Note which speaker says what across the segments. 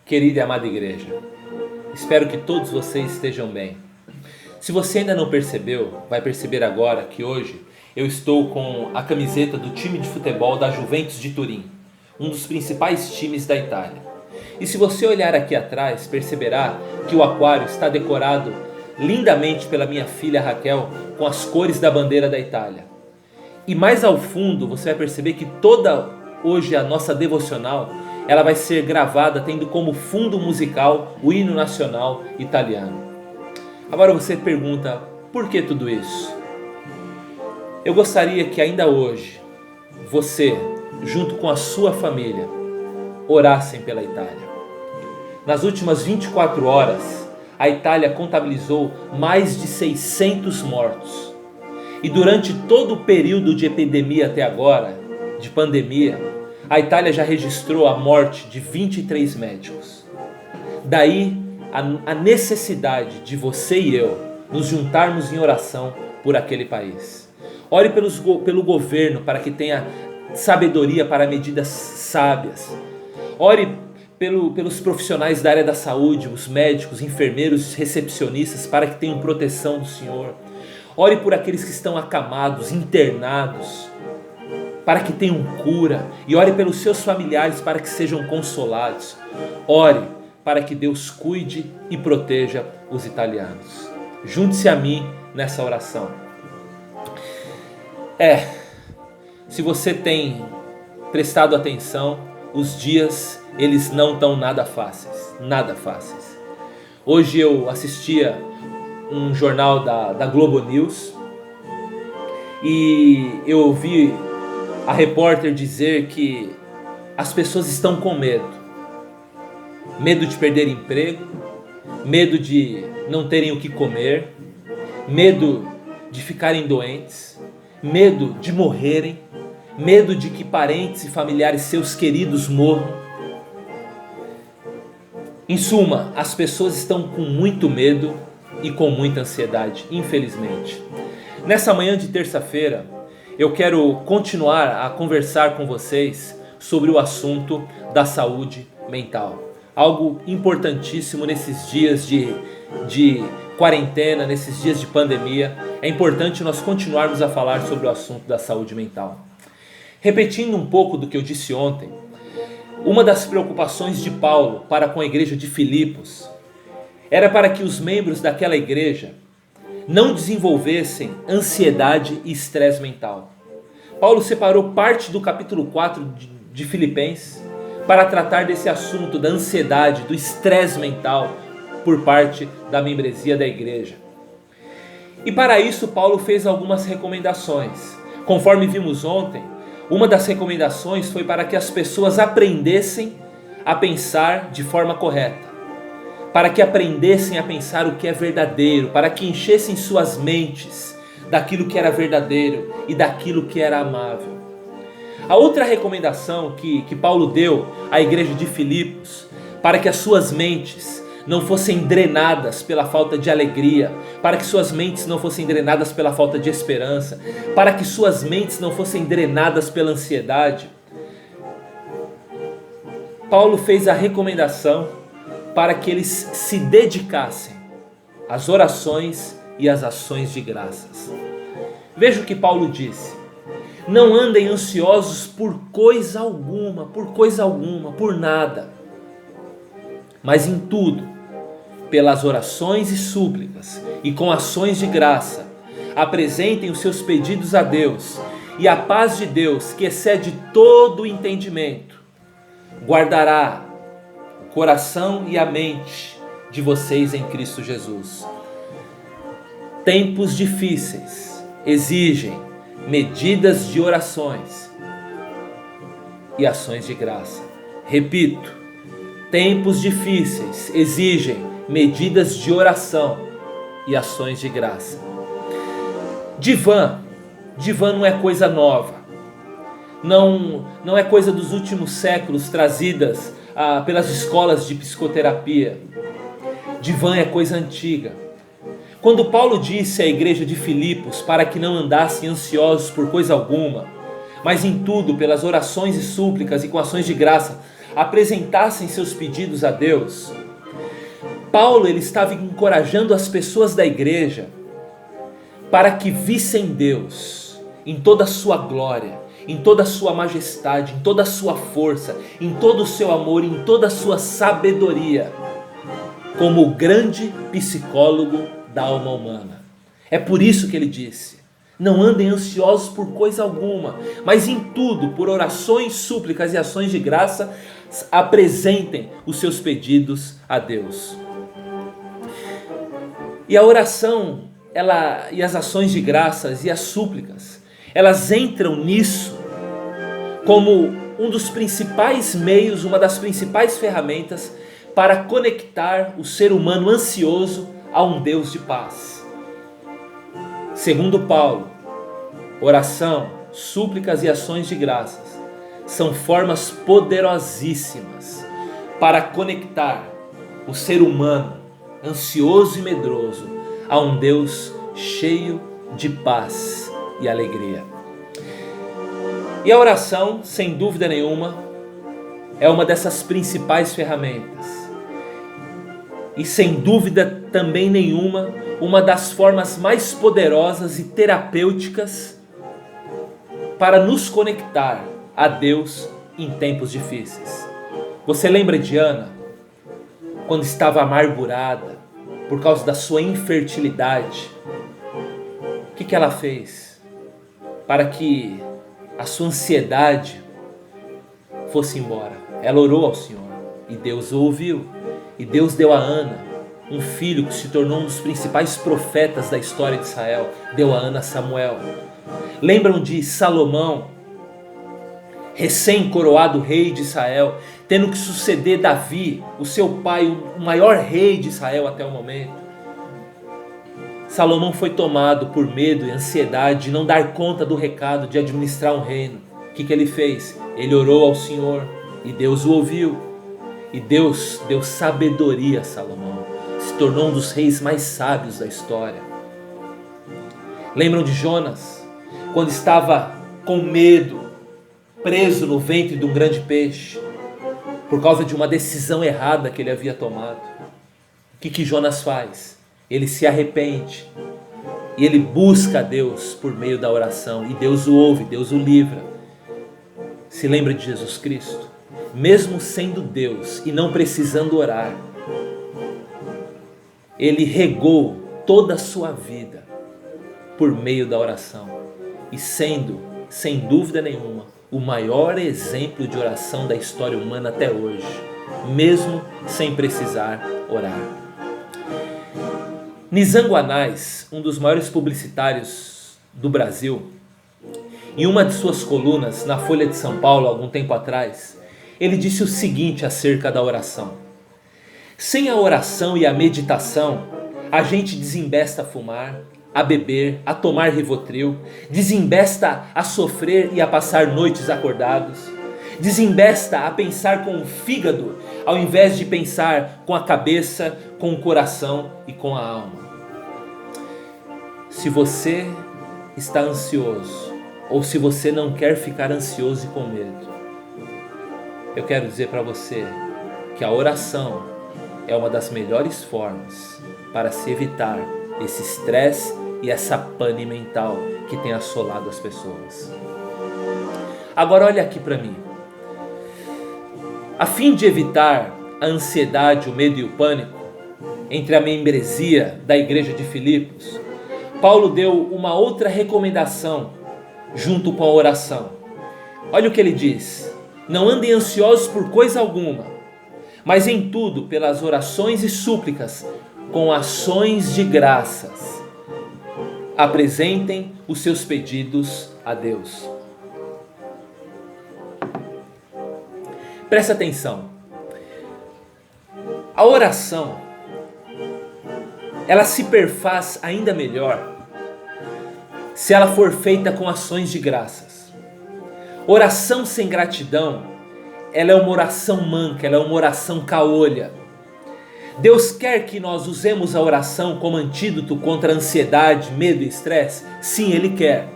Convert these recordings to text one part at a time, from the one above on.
Speaker 1: Querida e amada igreja, espero que todos vocês estejam bem. Se você ainda não percebeu, vai perceber agora que hoje eu estou com a camiseta do time de futebol da Juventus de Turim, um dos principais times da Itália. E se você olhar aqui atrás, perceberá que o aquário está decorado lindamente pela minha filha Raquel com as cores da bandeira da Itália. E mais ao fundo você vai perceber que toda hoje a nossa devocional ela vai ser gravada tendo como fundo musical o hino nacional italiano. Agora você pergunta, por que tudo isso? Eu gostaria que ainda hoje você, junto com a sua família, orassem pela Itália. Nas últimas 24 horas, a Itália contabilizou mais de 600 mortos. E durante todo o período de epidemia até agora, de pandemia, a Itália já registrou a morte de 23 médicos. Daí a necessidade de você e eu nos juntarmos em oração por aquele país. Ore pelo governo para que tenha sabedoria para medidas sábias. Ore pelos profissionais da área da saúde, os médicos, enfermeiros, recepcionistas, para que tenham proteção do Senhor. Ore por aqueles que estão acamados, internados, para que tenham cura. E ore pelos seus familiares para que sejam consolados. Ore para que Deus cuide e proteja os italianos. Junte-se a mim nessa oração. Se você tem prestado atenção, os dias eles não estão nada fáceis. Hoje eu assistia um jornal da Globo News e eu ouvi a repórter dizer que as pessoas estão com medo. Medo de perder emprego, medo de não terem o que comer, medo de ficarem doentes, medo de morrerem, medo de que parentes e familiares seus queridos morram. Em suma, as pessoas estão com muito medo e com muita ansiedade, infelizmente. Nessa manhã de terça-feira, eu quero continuar a conversar com vocês sobre o assunto da saúde mental. Algo importantíssimo nesses dias de quarentena, nesses dias de pandemia. É importante nós continuarmos a falar sobre o assunto da saúde mental. Repetindo um pouco do que eu disse ontem, uma das preocupações de Paulo para com a igreja de Filipos era para que os membros daquela igreja não desenvolvessem ansiedade e estresse mental. Paulo separou parte do capítulo 4 de Filipenses para tratar desse assunto da ansiedade, do estresse mental por parte da membresia da igreja. E para isso Paulo fez algumas recomendações. Conforme vimos ontem, uma das recomendações foi para que as pessoas aprendessem a pensar de forma correta, para que aprendessem a pensar o que é verdadeiro, para que enchessem suas mentes daquilo que era verdadeiro e daquilo que era amável. A outra recomendação que Paulo deu à igreja de Filipos, para que as suas mentes não fossem drenadas pela falta de alegria, para que suas mentes não fossem drenadas pela falta de esperança, para que suas mentes não fossem drenadas pela ansiedade, Paulo fez a recomendação para que eles se dedicassem às orações e às ações de graças. Veja o que Paulo disse: não andem ansiosos por coisa alguma, por nada, mas em tudo, pelas orações e súplicas e com ações de graça, apresentem os seus pedidos a Deus, e a paz de Deus, que excede todo o entendimento, guardará o coração e a mente de vocês em Cristo Jesus. Tempos difíceis exigem medidas de orações e ações de graça. Repito, tempos difíceis exigem medidas de oração e ações de graça. Divã não é coisa nova. Não é coisa dos últimos séculos trazidas pelas escolas de psicoterapia. Divã é coisa antiga. Quando Paulo disse à igreja de Filipos para que não andassem ansiosos por coisa alguma, mas em tudo, pelas orações e súplicas e com ações de graça, apresentassem seus pedidos a Deus, Paulo ele estava encorajando as pessoas da igreja para que vissem Deus em toda a sua glória, em toda a sua majestade, em toda a sua força, em todo o seu amor, em toda a sua sabedoria, como o grande psicólogo da alma humana. É por isso que ele disse: não andem ansiosos por coisa alguma, mas em tudo, por orações, súplicas e ações de graça, apresentem os seus pedidos a Deus. E a oração, e as ações de graças e as súplicas, elas entram nisso como um dos principais meios, uma das principais ferramentas para conectar o ser humano ansioso a um Deus de paz. Segundo Paulo, oração, súplicas e ações de graças são formas poderosíssimas para conectar o ser humano ansioso e medroso a um Deus cheio de paz e alegria. E a oração, sem dúvida nenhuma, é uma dessas principais ferramentas. E sem dúvida também nenhuma, uma das formas mais poderosas e terapêuticas para nos conectar a Deus em tempos difíceis. Você lembra de Ana, quando estava amargurada por causa da sua infertilidade? O que ela fez para que a sua ansiedade fosse embora? Ela orou ao Senhor e Deus o ouviu. E Deus deu a Ana um filho que se tornou um dos principais profetas da história de Israel. Deu a Ana Samuel. Lembram de Salomão, recém-coroado rei de Israel, tendo que suceder Davi, o seu pai, o maior rei de Israel até o momento? Salomão foi tomado por medo e ansiedade de não dar conta do recado de administrar um reino. O que ele fez? Ele orou ao Senhor e Deus o ouviu. E Deus deu sabedoria a Salomão. Se tornou um dos reis mais sábios da história. Lembram de Jonas? Quando estava com medo, preso no ventre de um grande peixe, por causa de uma decisão errada que ele havia tomado. O que Jonas faz? Ele se arrepende e ele busca a Deus por meio da oração, e Deus o ouve, Deus o livra. Se lembra de Jesus Cristo? Mesmo sendo Deus e não precisando orar, ele regou toda a sua vida por meio da oração, e sendo, sem dúvida nenhuma, o maior exemplo de oração da história humana até hoje, mesmo sem precisar orar. Nizam Guanais, um dos maiores publicitários do Brasil, em uma de suas colunas na Folha de São Paulo, algum tempo atrás, ele disse o seguinte acerca da oração: sem a oração e a meditação, a gente desembesta a fumar, a beber, a tomar Rivotril, desembesta a sofrer e a passar noites acordados, desembesta a pensar com o fígado ao invés de pensar com a cabeça, com o coração e com a alma. Se você está ansioso, ou se você não quer ficar ansioso e com medo, eu quero dizer para você que a oração é uma das melhores formas para se evitar esse estresse e essa pane mental que tem assolado as pessoas. Agora olha aqui para mim. A fim de evitar a ansiedade, o medo e o pânico entre a membresia da igreja de Filipos, Paulo deu uma outra recomendação junto com a oração. Olha o que ele diz: não andem ansiosos por coisa alguma, mas em tudo, pelas orações e súplicas, com ações de graças, apresentem os seus pedidos a Deus. Presta atenção. A oração, ela se perfaz ainda melhor se ela for feita com ações de graças. Oração sem gratidão, ela é uma oração manca, ela é uma oração caolha. Deus quer que nós usemos a oração como antídoto contra a ansiedade, medo e estresse? Sim, Ele quer.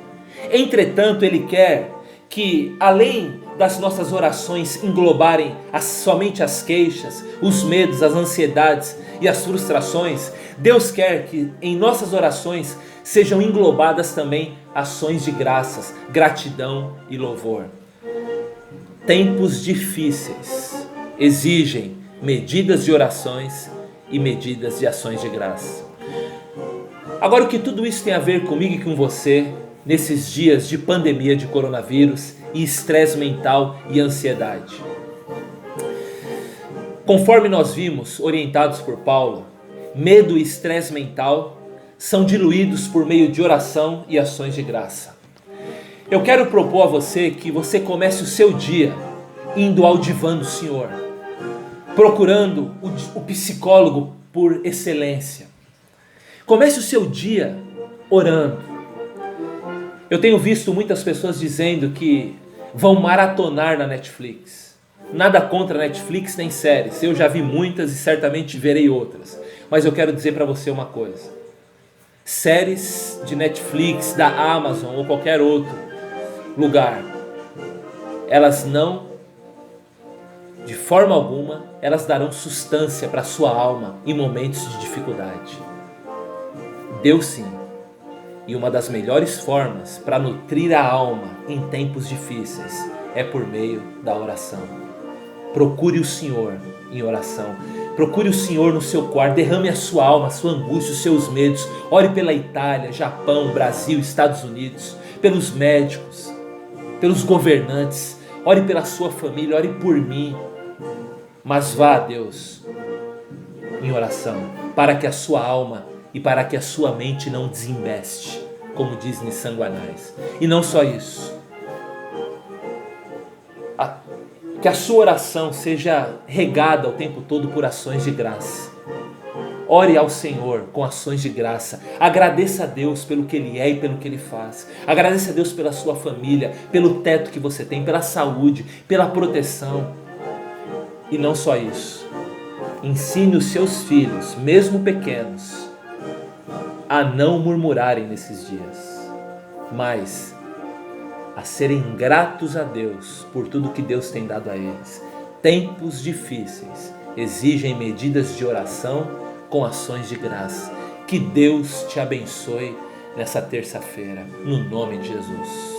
Speaker 1: Entretanto, Ele quer que, além das nossas orações englobarem somente as queixas, os medos, as ansiedades e as frustrações, Deus quer que em nossas orações sejam englobadas também ações de graças, gratidão e louvor. Tempos difíceis exigem medidas de orações e medidas de ações de graça. Agora, o que tudo isso tem a ver comigo e com você nesses dias de pandemia de coronavírus e estresse mental e ansiedade? Conforme nós vimos, orientados por Paulo, medo e estresse mental são diluídos por meio de oração e ações de graça. Eu quero propor a você que você comece o seu dia indo ao divã do Senhor, procurando o psicólogo por excelência. Comece o seu dia orando. Eu tenho visto muitas pessoas dizendo que vão maratonar na Netflix. Nada contra Netflix nem séries. Eu já vi muitas e certamente verei outras. Mas eu quero dizer para você uma coisa. Séries de Netflix, da Amazon ou qualquer outro lugar, elas não, de forma alguma, elas darão sustância para a sua alma em momentos de dificuldade. Deus sim. E uma das melhores formas para nutrir a alma em tempos difíceis é por meio da oração. Procure o Senhor em oração. Procure o Senhor no seu quarto. Derrame a sua alma, a sua angústia, os seus medos. Ore pela Itália, Japão, Brasil, Estados Unidos, pelos médicos, pelos governantes. Ore pela sua família, ore por mim. Mas vá a Deus em oração, para que a sua alma e para que a sua mente não desembeste, como diz Nissan Guanais. E não só isso, que a sua oração seja regada o tempo todo por ações de graça. Ore ao Senhor com ações de graça. Agradeça a Deus pelo que Ele é e pelo que Ele faz. Agradeça a Deus pela sua família, pelo teto que você tem, pela saúde, pela proteção. E não só isso. Ensine os seus filhos, mesmo pequenos, a não murmurarem nesses dias, mas a serem gratos a Deus por tudo que Deus tem dado a eles. Tempos difíceis exigem medidas de oração com ações de graça. Que Deus te abençoe nessa terça-feira, no nome de Jesus.